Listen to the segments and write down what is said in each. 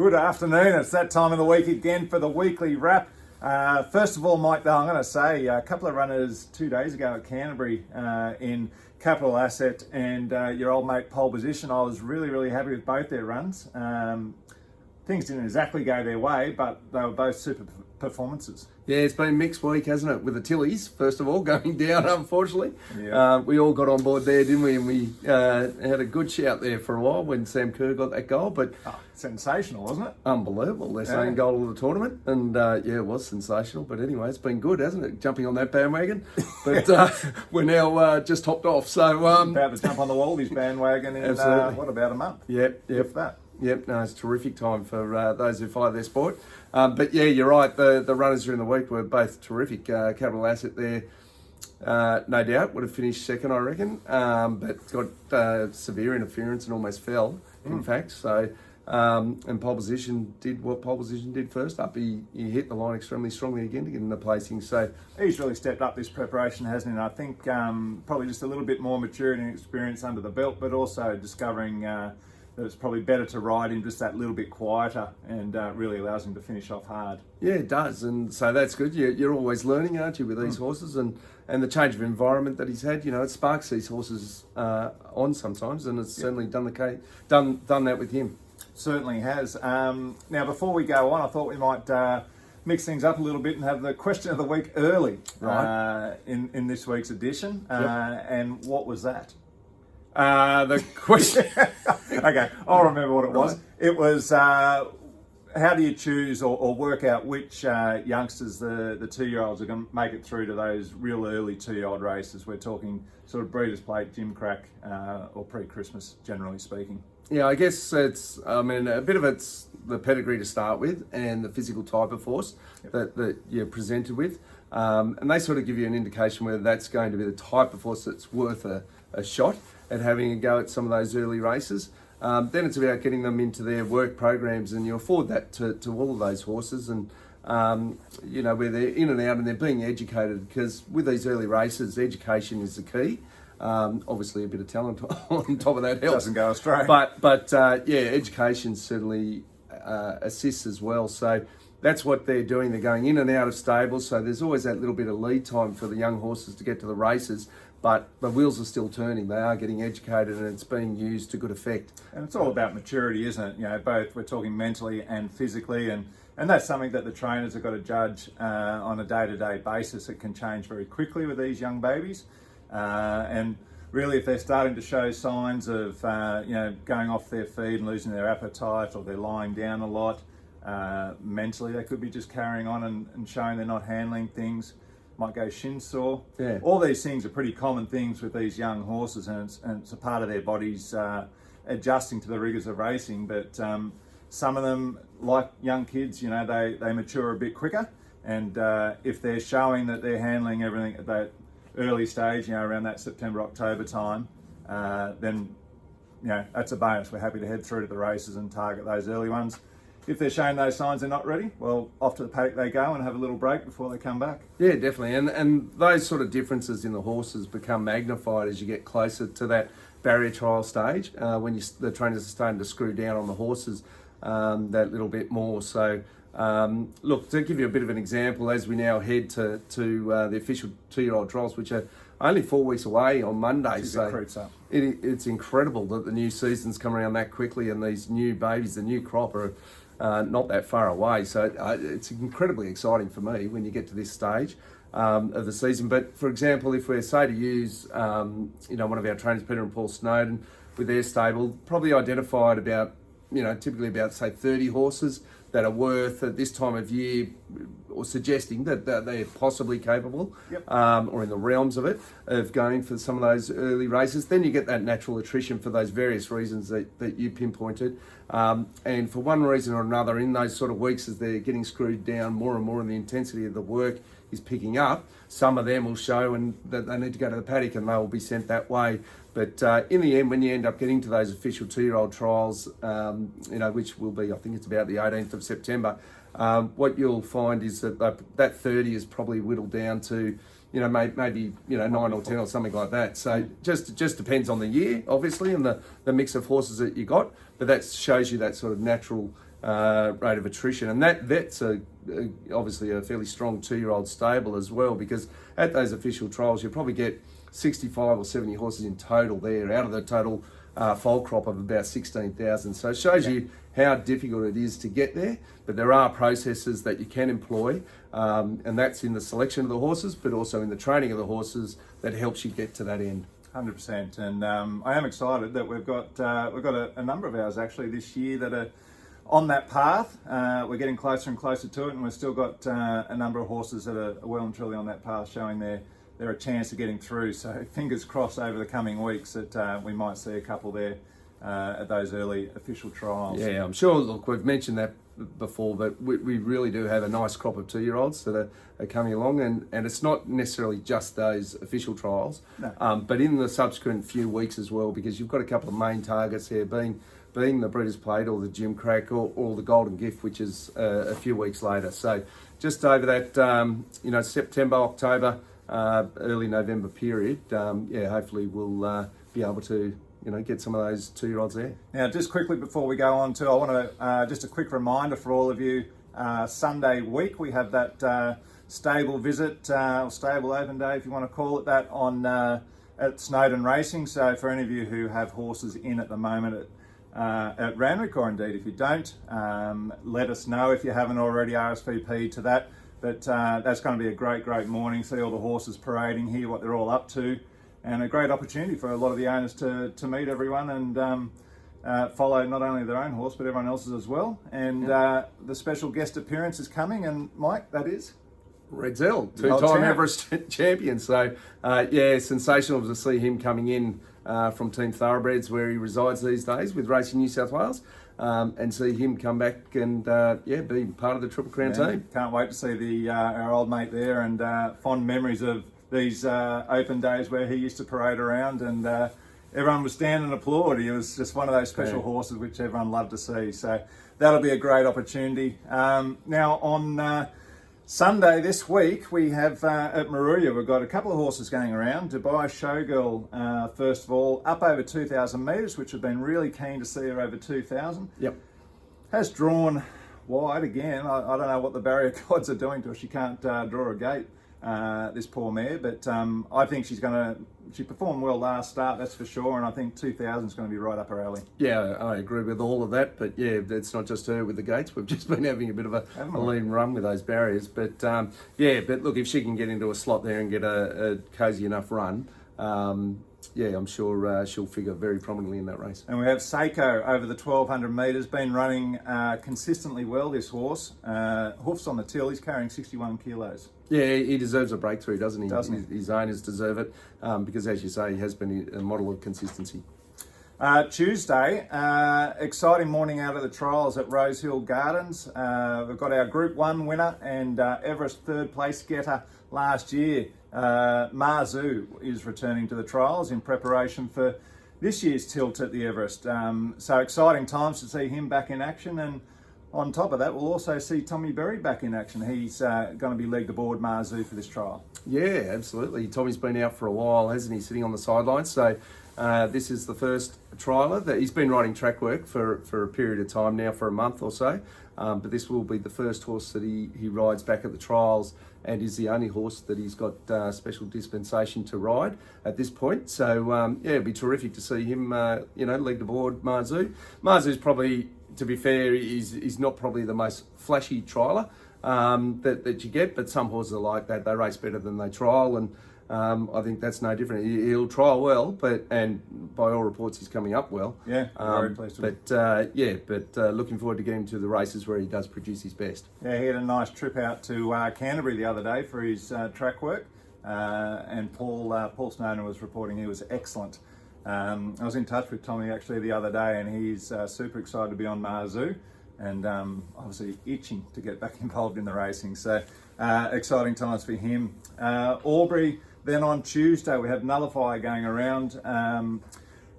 Good afternoon. It's that time of the week again for the weekly wrap. First of all, Mike, I'm going to say a couple of runners 2 days ago at Canterbury in Capital Asset and your old mate Pole Position. I was really happy with both their runs. Things didn't exactly go their way, but they were both super performances. Yeah, it's been a mixed week, hasn't it? With the Tillies, first of all, going down, unfortunately. Yeah. We all got on board there, didn't we? And we had a good shout there for a while when Sam Kerr got that goal. But Sensational, wasn't it? unbelievable. Their second goal of the tournament. And it was sensational. But anyway, it's been good, hasn't it? Jumping on that bandwagon. But we're now just hopped off. So About to jump on the Waldies bandwagon in, what, about a month? Yep. If that. Yep, no, it's a terrific time for those who follow their sport. But yeah, you're right. The runners during the week were both terrific. Capital Asset there, no doubt, would have finished second, I reckon, but got severe interference and almost fell, in fact. So, and Pole Position did what Pole Position did first up. He hit the line extremely strongly again to get in the placing. So He's really stepped up this preparation, hasn't he? And I think probably just a little bit more maturity and experience under the belt, but also discovering that it's probably better to ride him just that little bit quieter and really allows him to finish off hard. yeah, it does, and so that's good. You're always learning, aren't you, with these horses, and the change of environment that he's had. You know, it sparks these horses on sometimes, and it's certainly done that with him. Certainly has. Now, before we go on, I thought we might mix things up a little bit and have the question of the week early in this week's edition. And what was that? The question. Okay, I'll remember what it was. It was how do you choose or work out which youngsters, the 2-year-olds, are going to make it through to those real early 2-year-old races? We're talking sort of Breeders' Plate, Gimcrack, or pre-Christmas, generally speaking. Yeah, I guess a bit of it's the pedigree to start with and the physical type of horse that you're presented with. And they sort of give you an indication whether that's going to be the type of horse that's worth a shot at having a go at some of those early races. Then it's about getting them into their work programs, and you afford that to all of those horses, and where they're in and out and they're being educated, because with these early races, education is the key. Obviously a bit of talent on top of that helps. Doesn't go astray. But education certainly assists as well. So that's what they're doing. They're going in and out of stables, so there's always that little bit of lead time for the young horses to get to the races. But the wheels are still turning. They are getting educated, and it's being used to good effect. And it's all about maturity, isn't it? You know, both we're talking mentally and physically, and that's something that the trainers have got to judge on a day-to-day basis. It can change very quickly with these young babies, and really, if they're starting to show signs of going off their feed and losing their appetite, or they're lying down a lot, mentally they could be just carrying on and showing they're not handling things. Might go shin sore. Yeah. All these things are pretty common things with these young horses, and it's a part of their bodies adjusting to the rigours of racing. But some of them, like young kids, they mature a bit quicker, and if they're showing that they're handling everything at that early stage, around that September, October time, then that's a bonus. We're happy to head through to the races and target those early ones. If they're showing those signs they're not ready, well, off to the paddock they go and have a little break before they come back. Yeah, definitely. And those sort of differences in the horses become magnified as you get closer to that barrier trial stage, when the trainers are starting to screw down on the horses that little bit more. So, look, to give you a bit of an example, as we now head to the official 2-year-old trials, which are only 4 weeks away on Monday. So it's incredible that the new season's come around that quickly, and these new babies, the new crop, are not that far away. So it's incredibly exciting for me when you get to this stage of the season. But for example, if we're say to use one of our trainers, Peter and Paul Snowden, with their stable, probably identified about typically about say 30 horses that are worth at this time of year, or suggesting that they're possibly capable, or in the realms of it, of going for some of those early races. Then you get that natural attrition for those various reasons that you pinpointed. And for one reason or another, in those sort of weeks, as they're getting screwed down more and more and the intensity of the work is picking up, some of them will show and that they need to go to the paddock, and they will be sent that way. But in the end, when you end up getting to those official 2-year-old trials, which will be, I think it's about the 18th of September, what you'll find is that 30 is probably whittled down to, maybe 9 or 10 or something like that. So just depends on the year, obviously, and the mix of horses that you got. But that shows you that sort of natural rate of attrition, and that's obviously a fairly strong 2-year-old stable as well, because at those official trials you probably get 65 or 70 horses in total there out of the total foal crop of about 16,000. So it shows you how difficult it is to get there, but there are processes that you can employ, and that's in the selection of the horses, but also in the training of the horses that helps you get to that end. 100%, and I am excited that we've got a number of ours actually this year that are on that path. We're getting closer and closer to it, and we've still got a number of horses that are well and truly on that path, showing they're a chance of getting through. So fingers crossed over the coming weeks that we might see a couple there at those early official trials. Yeah, I'm sure. Look, we've mentioned that before, but we really do have a nice crop of 2-year-olds that are coming along, and it's not necessarily just those official trials, No. but in the subsequent few weeks as well, because you've got a couple of main targets here, being the Breeders' Plate or the Jim Crack or the Golden Gift, which is a few weeks later. So just over that, September, October, early November period, hopefully we'll be able to get some of those 2-year-olds there. Now, just quickly before we go on to, I want to just a quick reminder for all of you. Sunday week we have that stable visit, or stable open day, if you want to call it that, on at Snowden Racing. So for any of you who have horses in at the moment at Randwick, or indeed if you don't, let us know if you haven't already RSVP'd to that. But that's going to be a great morning. See all the horses parading, hear what they're all up to, and a great opportunity for a lot of the owners to meet everyone and follow not only their own horse but everyone else's as well. And the special guest appearance is coming, and Mike, that is Red Zell, The old two-time champ. Everest champion. So sensational to see him coming in from Team Thoroughbreds, where he resides these days with Racing New South Wales. And see him come back and be part of the Triple Crown team. Can't wait to see our old mate there, and fond memories of these open days where he used to parade around, and everyone was stand and applaud. He was just one of those special horses which everyone loved to see. So that'll be a great opportunity. Now on Sunday this week we have at Moruya, we've got a couple of horses going around. Dubai Showgirl, first of all, up over 2,000 metres, which have been really keen to see her over 2,000. Yep. Has drawn wide again. I don't know what the barrier gods are doing to her. She can't draw a gate, this poor mare, but I think she performed well last start, that's for sure, and I think 2,000 is going to be right up her alley. Yeah, I agree with all of that, but it's not just her with the gates. We've just been having a bit of a lean run with those barriers, but but look, if she can get into a slot there and get a cosy enough run, I'm sure she'll figure very prominently in that race. And we have Seiko over the 1,200 metres, been running consistently well, this horse. Hoofs on the till, he's carrying 61 kilos. Yeah, he deserves a breakthrough, doesn't he? Doesn't he? His owners deserve it, because as you say, he has been a model of consistency. Tuesday, exciting morning out of the trials at Rosehill Gardens. We've got our Group 1 winner and Everest third place getter last year. Marzu is returning to the trials in preparation for this year's tilt at the Everest. So exciting times to see him back in action, and on top of that, we'll also see Tommy Berry back in action. He's going to be legged aboard Marzu for this trial. Yeah, absolutely. Tommy's been out for a while, hasn't he, sitting on the sidelines? So this is the first trialer that he's been riding track work for a period of time now, for a month or so. But this will be the first horse that he rides back at the trials, and is the only horse that he's got special dispensation to ride at this point. So it'd be terrific to see him, legged aboard Marzu. Marzu's probably, to be fair, he's not probably the most flashy trialer that you get, but some horses are like that. They race better than they trial, and I think that's no different. He'll trial well, and by all reports, he's coming up well. Yeah, very pleased with but looking forward to getting to the races where he does produce his best. Yeah, he had a nice trip out to Canterbury the other day for his track work, and Paul Snowden was reporting he was excellent. I was in touch with Tommy actually the other day, and he's super excited to be on Marzu, and obviously itching to get back involved in the racing. So exciting times for him. Albury. Then on Tuesday we have Nullify going around.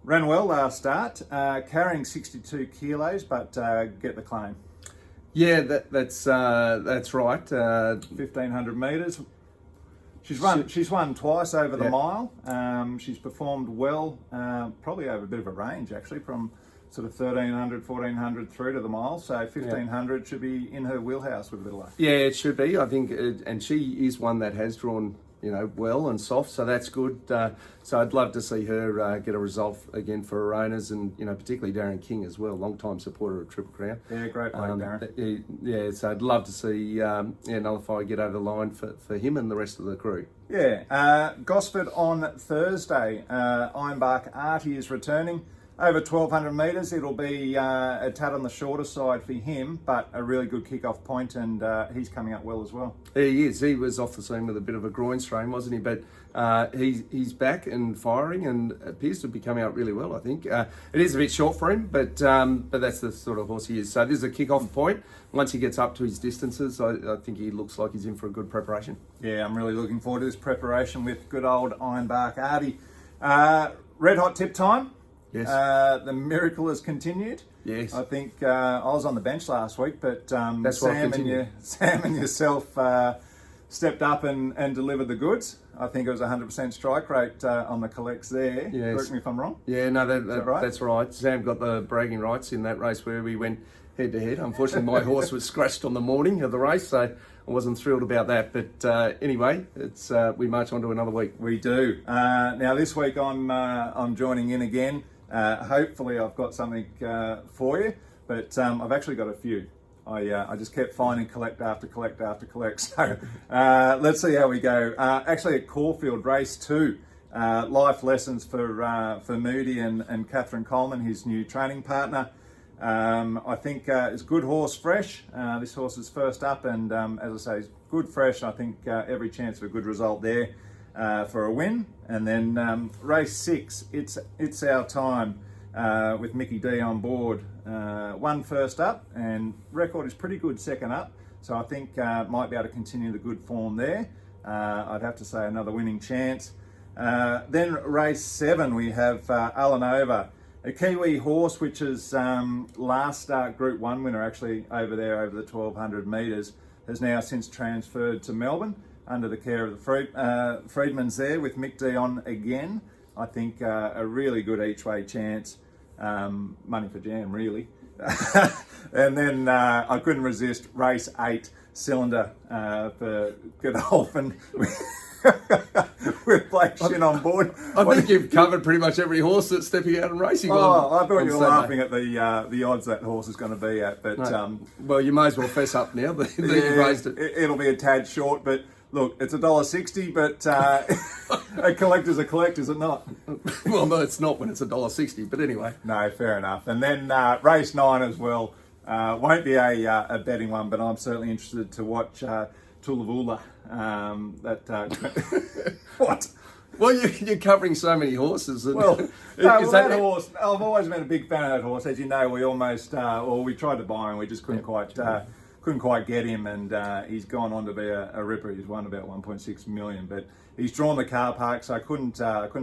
Ran well last start, carrying 62 kilos, but get the claim. Yeah, that's right. 1,500 metres. She's won twice over the mile. She's performed well, probably over a bit of a range actually, from sort of 1,300, 1,400 through to the mile. So 1,500 should be in her wheelhouse with a bit of luck. Yeah, it should be. I think, and she is one that has drawn, well and soft, so that's good. So I'd love to see her get a result again for her owners, and particularly Darren King as well, long-time supporter of Triple Crown. Yeah, great bloke, Darren. Yeah, so I'd love to see Nullify get over the line for him and the rest of the crew. Yeah, Gosford on Thursday. Ironbark Artie is returning. Over 1,200 metres, it'll be a tad on the shorter side for him, but a really good kick-off point, and he's coming up well as well. He is. He was off the scene with a bit of a groin strain, wasn't he? But he's back and firing, and appears to be coming out really well, I think. It is a bit short for him, but that's the sort of horse he is. So this is a kick-off point. Once he gets up to his distances, I think he looks like he's in for a good preparation. Yeah, I'm really looking forward to this preparation with good old Ironbark Artie. Red hot tip time. Yes. The miracle has continued. Yes. I think I was on the bench last week, but That's Sam and yourself stepped up and delivered the goods. I think it was 100% strike rate on the collects there. Yes. Correct me if I'm wrong. Yeah, no, right? that's right. Sam got the bragging rights in that race where we went head to head. Unfortunately, my horse was scratched on the morning of the race, so I wasn't thrilled about that. But anyway, it's we march on to another week. We do. Now this week I'm joining in again. Hopefully I've got something for you, but I've actually got a few. I just kept finding collect after collect after collect. So let's see how we go. Actually at Caulfield, race 2, life lessons for Moody and Catherine Coleman, his new training partner. I think it's good horse fresh. This horse is first up, and as I say, it's good fresh. I think every chance of a good result there for a win. And then race 6, it's our time with Mickey D on board. One first up, and record is pretty good second up. So I think might be able to continue the good form there. I'd have to say another winning chance. Then race 7, we have Alanova, a Kiwi horse, which is last start Group 1 winner, actually over there over the 1,200 metres, has now since transferred to Melbourne under the care of the Freedmans there with Mick D on again. I think a really good each way chance. Money for jam, really. And then I couldn't resist race 8, Cylinder for Godolphin with Blake Shin on board. I think you've covered pretty much every horse that's stepping out and racing. I thought you were laughing at the odds that horse is going to be at, but no. Well, you may as well fess up now that you've raised it. It'll be a tad short, but look, it's $1.60, but a collector's a collector, is it not? Well, no, it's not when it's $1.60, but anyway. No, fair enough. And then race 9 as well. Won't be a betting one, but I'm certainly interested to watch Tulavula. What? Well, you're covering so many horses. And well, that horse, I've always been a big fan of that horse. As you know, we almost, we tried to buy him, we just couldn't quite get him, and he's gone on to be a ripper. He's won about 1.6 million, but he's drawn the car park, so I couldn't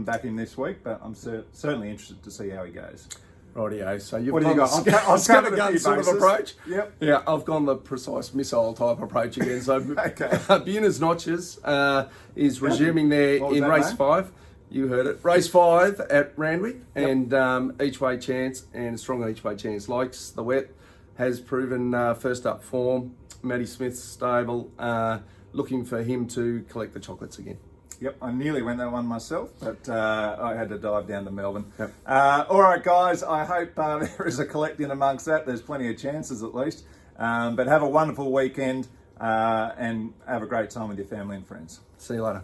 back him this week, but I'm certainly interested to see how he goes. Rightio. So you've what do you got? I've scattergun sort of approach. Yep. Yeah, I've gone the precise missile type approach again. So okay. Buenas Notches is resuming there in that, race mate? 5. You heard it. Race 5 at Randwick, and each way chance and strong each way chance. Likes the wet, has proven first up form. Matty Smith's stable, looking for him to collect the chocolates again. Yep, I nearly went that one myself, but I had to dive down to Melbourne. Yep. All right, guys, I hope there is a collect in amongst that. There's plenty of chances at least. But have a wonderful weekend and have a great time with your family and friends. See you later.